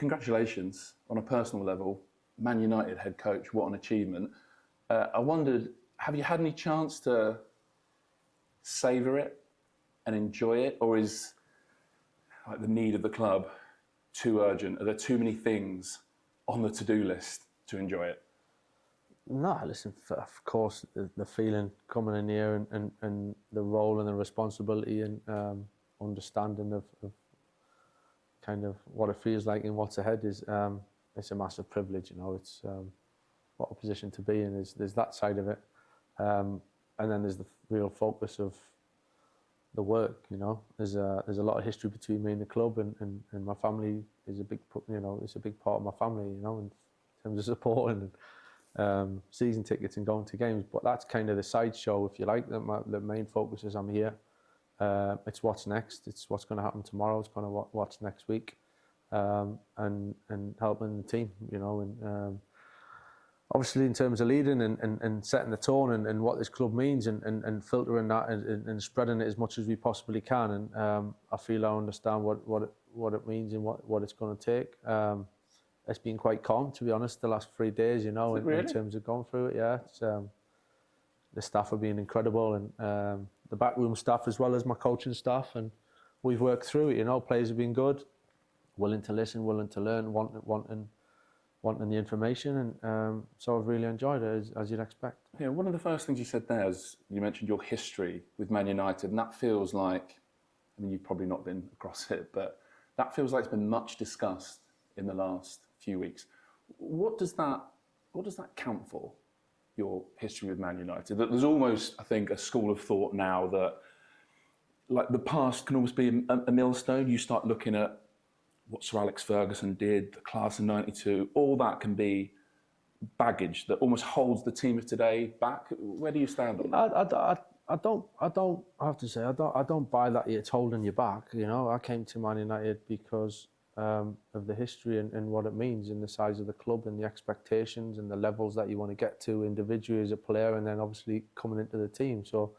congratulations on a personal level. Man United head coach, what an achievement. I wondered, have you had any chance to savour it and enjoy it, or is like the need of the club too urgent? Are there too many things on the to-do list to enjoy it? No, listen, of course, the feeling coming in here and the role and the responsibility and understanding of kind of what it feels like and what's ahead is it's a massive privilege. It's what a position to be in. There's that side of it, and then there's the real focus of the work. There's a lot of history between me and the club, and my family is a big it's a big part of my family. In terms of supporting and season tickets and going to games. But that's kind of the sideshow, if you like. The main focus is I'm here. It's what's next. It's what's going to happen tomorrow. It's going to what's next week, and helping the team. And obviously in terms of leading and setting the tone and what this club means and filtering that and spreading it as much as we possibly can. And I feel I understand what it means and what it's going to take. It's been quite calm, to be honest, the last 3 days. In terms of going through it. Yeah, the staff have been incredible, and the backroom staff as well as my coaching staff, and we've worked through it. Players have been good, willing to listen, willing to learn, wanting the information, and so I've really enjoyed it, as you'd expect. Yeah, one of the first things you said there is you mentioned your history with Man United, and that feels like, you've probably not been across it, but that feels like it's been much discussed in the last few weeks. What does that count for, your history with Man United? That there's almost, I think, a school of thought now that like the past can almost be a millstone. You start looking at what Sir Alex Ferguson did, the class of '92, all that can be baggage that almost holds the team of today back. Where do you stand on that? I have to say, I don't buy that it's holding you back. I came to Man United because of the history and what it means and the size of the club and the expectations and the levels that you want to get to individually as a player, and then obviously coming into the team. So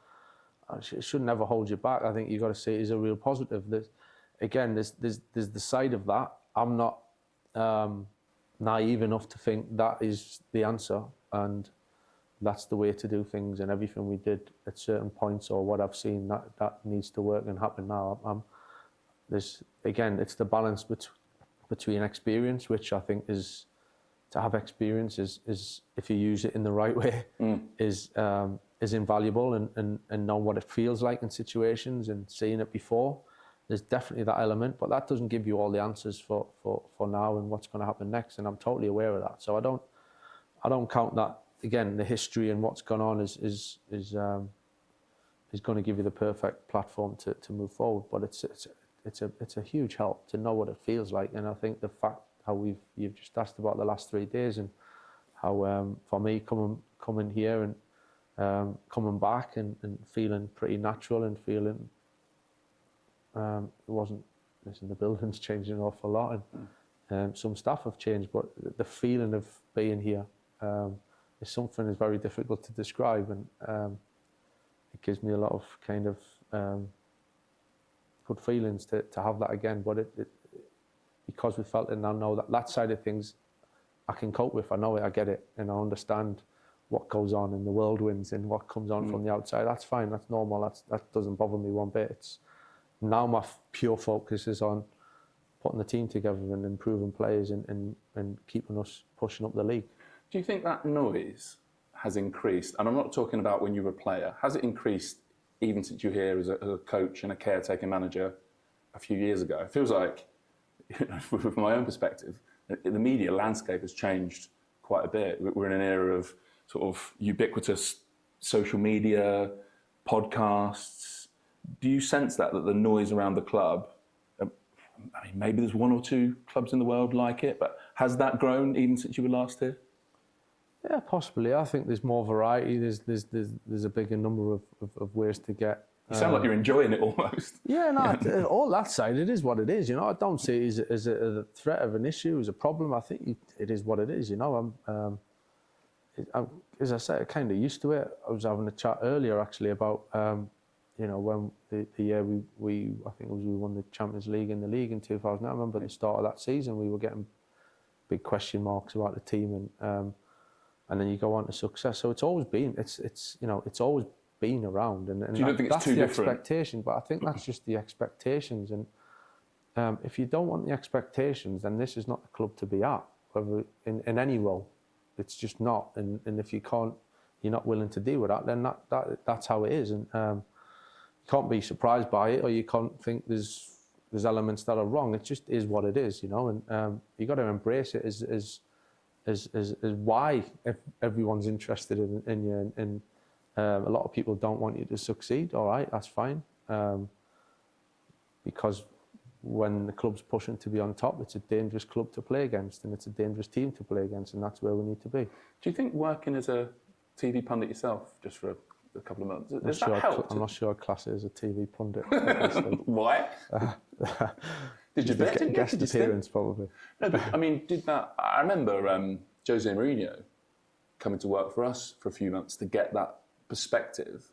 it should never hold you back. I think you've got to see it as a real positive. There's the side of that. I'm not naive enough to think that is the answer and that's the way to do things, and everything we did at certain points or what I've seen that needs to work and happen now. It's the balance between experience, which I think is, to have experience is if you use it in the right way, is invaluable, and know what it feels like in situations and seeing it before. There's definitely that element, but that doesn't give you all the answers for now and what's going to happen next, and I'm totally aware of that. So I don't count that. Again, the history and what's gone on is going to give you the perfect platform to move forward, but it's a huge help to know what it feels like. And I think the fact how you've just asked about the last 3 days and how for me coming here and coming back and feeling pretty natural and feeling it wasn't, listen, the building's changed an awful lot and some staff have changed, but the feeling of being here is something that's very difficult to describe, and it gives me a lot of kind of good feelings to have that again. But it because we felt it, and I know that side of things I can cope with. I know it, I get it, and I understand what goes on in the whirlwinds and what comes on from the outside. That's fine, that's normal, that doesn't bother me one bit. It's now my pure focus is on putting the team together and improving players and keeping us pushing up the league. Do you think that noise has increased? And I'm not talking about when you were a player. Has it increased even since you're here as a coach and a caretaker manager a few years ago? It feels like, from my own perspective, the media landscape has changed quite a bit. We're in an era of sort of ubiquitous social media, podcasts. Do you sense that the noise around the club, maybe there's 1 or 2 clubs in the world like it, but has that grown even since you were last here? Yeah, possibly. I think there's more variety. There's a bigger number of ways to get. You sound like you're enjoying it almost. Yeah, no, all that side, it is what it is. I don't see it as a threat of an issue, as a problem. I think it is what it is. I'm as I said, kind of used to it. I was having a chat earlier actually about, you know, when the year we I think it was we won the Champions League in the league in 2000. I remember at the start of that season we were getting big question marks about the team, and then you go on to success. So it's always been you know, it's always been around, and you don't think it's that's too the different? expectation. But I think that's just the expectations, and if you don't want the expectations, then this is not the club to be at, whether in any role. It's just not, and if you can't, you're not willing to deal with that, then that's how it is, and you can't be surprised by it, or you can't think there's elements that are wrong. It just is what it is, you know, and you got to embrace it as why everyone's interested in you, and a lot of people don't want you to succeed. All right, that's fine, because when the club's pushing to be on top, it's a dangerous club to play against, and it's a dangerous team to play against, and that's where we need to be. Do you think working as a TV pundit yourself, just for a couple of months, does that help? I'm not sure I'd class it as a TV pundit. Why? Did you bet? Guest appearance, probably. No, but I mean, I remember Jose Mourinho coming to work for us for a few months to get that perspective.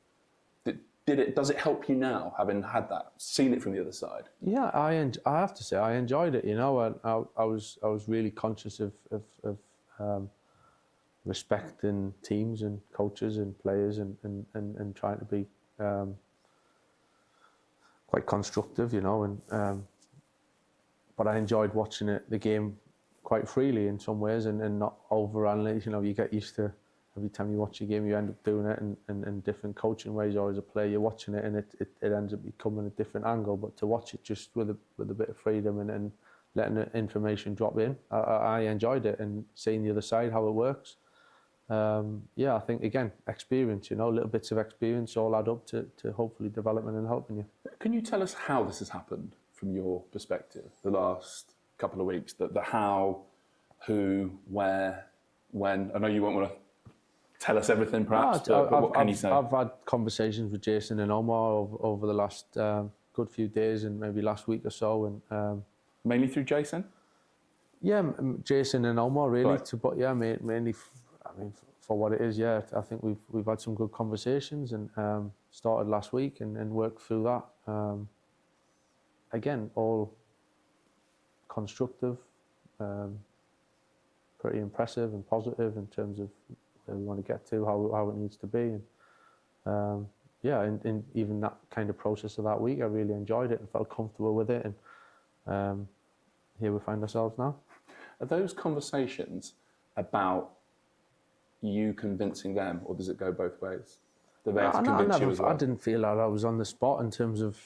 Does it help you now, having had that, seen it from the other side? Yeah, I have to say I enjoyed it. You know, I was really conscious of respecting teams and coaches and players, and trying to be quite constructive. You know, and but I enjoyed watching the game quite freely in some ways, and not overanalyze. You know, you get used to. Every time you watch a game, you end up doing it in different coaching ways, or as a player, you're watching it and it ends up becoming a different angle. But to watch it just with a bit of freedom and letting the information drop in, I enjoyed it, and seeing the other side, how it works. Yeah, I think, again, experience, you know, little bits of experience all add up to hopefully development and helping you. Can you tell us how this has happened from your perspective, the last couple of weeks? The how, who, where, when? I know you won't want to tell us everything, perhaps, but what can you say? I've had conversations with Jason and Omar over the last good few days, and maybe last week or so. And mainly through Jason? Yeah, Jason and Omar, really. Right. But yeah, mainly, I mean, for what it is, yeah, I think we've had some good conversations, and started last week and worked through that. Again, all constructive, pretty impressive and positive in terms of where we want to get to, how it needs to be, and yeah, in even that kind of process of that week, I really enjoyed it and felt comfortable with it, and here we find ourselves now. Are those conversations about you convincing them, or does it go both ways? Do they have to convince you as well? I didn't feel like I was on the spot in terms of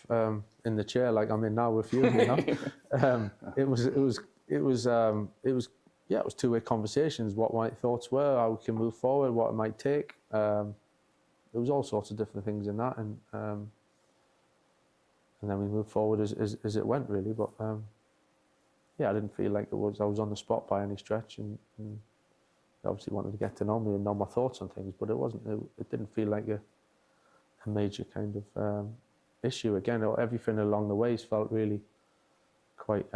in the chair like I'm in now with you. You know, it was two-way conversations. What my thoughts were, how we can move forward, what it might take. There was all sorts of different things in that, and then we moved forward as it went, really. But yeah, I didn't feel like I was on the spot by any stretch, and they obviously wanted to get to know me and know my thoughts on things, but it didn't feel like a major kind of issue. Again, everything along the ways felt really quite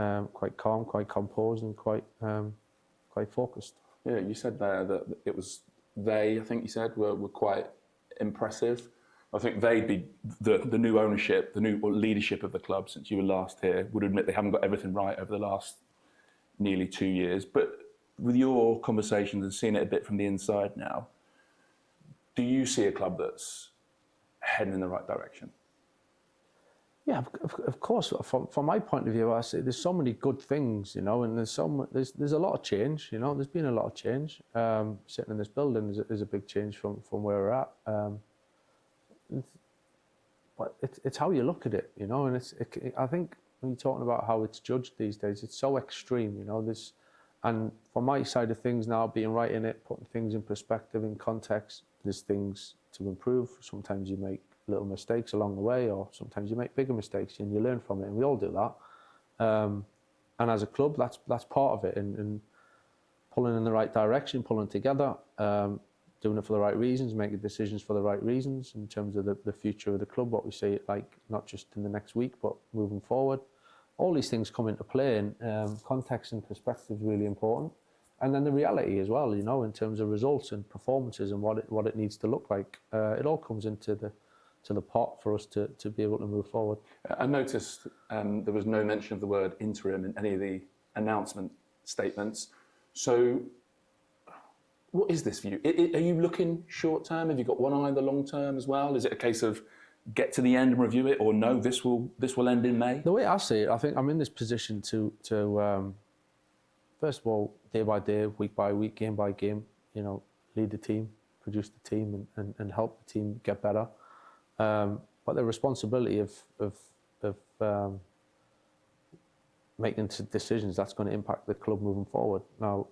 calm, quite composed, and quite focused. Yeah, you said there that it was I think you said, were quite impressive. I think they'd be the new ownership, the new leadership of the club since you were last here, would admit they haven't got everything right over the last nearly 2 years. But with your conversations and seeing it a bit from the inside now, do you see a club that's heading in the right direction? Yeah, of course. From my point of view, I say there's so many good things, you know, and there's a lot of change, you know. There's been a lot of change. Sitting in this building is a big change from where we're at. But it's how you look at it, you know. And I think when you're talking about how it's judged these days, it's so extreme, you know. And from my side of things now, being right in it, putting things in perspective, in context, there's things to improve. Sometimes you make little mistakes along the way, or sometimes you make bigger mistakes and you learn from it, and we all do that. And as a club, that's part of it, and pulling in the right direction, pulling together, doing it for the right reasons, making decisions for the right reasons in terms of the future of the club, what we see it like, not just in the next week, but moving forward. All these things come into play, and context and perspective is really important. And then the reality as well, you know, in terms of results and performances and what it needs to look like. It all comes into to the pot for us to be able to move forward. I noticed there was no mention of the word interim in any of the announcement statements. So what is this for you? Are you looking short term? Have you got one eye on the long term as well? Is it a case of get to the end and review it, or no, this will end in May? The way I see it, I think I'm in this position to first of all, day by day, week by week, game by game, lead the team, produce the team, and help the team get better. But the responsibility of making decisions that's going to impact the club moving forward. Now,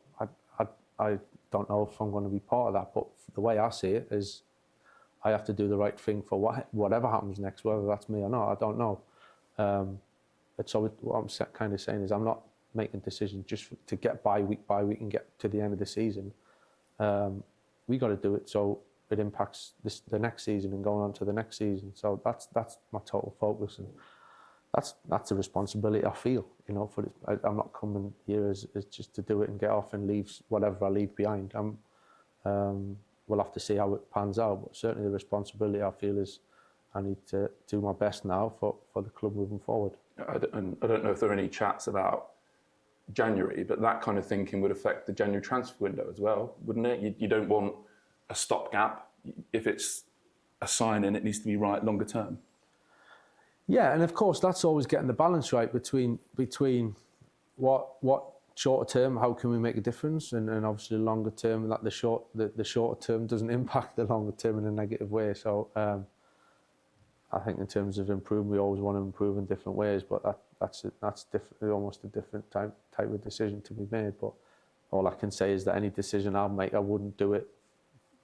I don't know if I'm going to be part of that, but the way I see it is I have to do the right thing for whatever happens next, whether that's me or not, I don't know. But so what I'm kind of saying is I'm not making decisions just to get by week and get to the end of the season. We got to do it so it impacts the next season and going on to the next season. So that's my total focus, and that's a responsibility I feel. For this, I'm not coming here as just to do it and get off and leave whatever I leave behind. We'll have to see how it pans out, but certainly the responsibility I feel is I need to do my best now for the club moving forward. I don't know if there are any chats about January, but that kind of thinking would affect the January transfer window as well, wouldn't it? You don't want a stopgap. If it's a sign-in, it needs to be right longer term. Yeah, and of course that's always getting the balance right between what shorter term, how can we make a difference, and obviously longer term, that the shorter term doesn't impact the longer term in a negative way. So I think in terms of improvement, we always want to improve in different ways, but that's different, almost a different type of decision to be made. But all I can say is that any decision I'll make, I wouldn't do it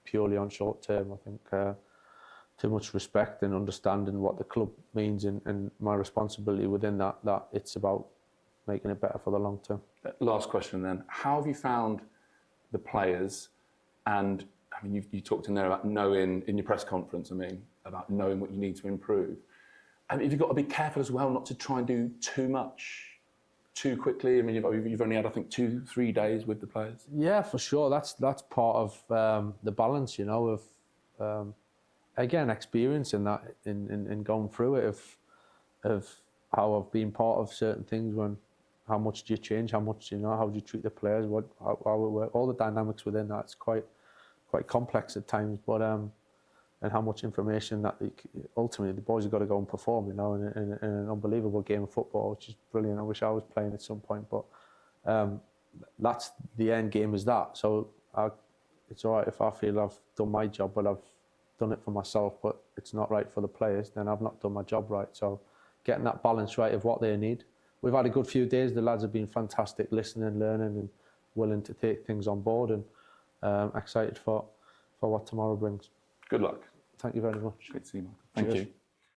purely on short term. I think too much respect and understanding what the club means and my responsibility within that it's about making it better for the long term. Last question then. How have you found the players? And I mean, you talked in there about knowing, in your press conference, about knowing what you need to improve. And you've got to be careful as well not to try and do too much too quickly. I mean, you've only had, I think, 2-3 days with the players. Yeah, for sure. That's part of the balance, of again, experience in that, in going through it, of how I've been part of certain things, how much do you change, how much, how do you treat the players, how it works, all the dynamics within that. It's quite complex at times, but and how much information that ultimately the boys have got to go and perform, in an unbelievable game of football, which is brilliant. I wish I was playing at some point, but that's the end game, is that. So it's all right if I feel I've done my job, but I've done it for myself, but it's not right for the players, then I've not done my job right. So getting that balance right of what they need. We've had a good few days. The lads have been fantastic, listening, learning, and willing to take things on board, and excited for what tomorrow brings. Good luck. Thank you very much. Great to see you, Mark. Thank you.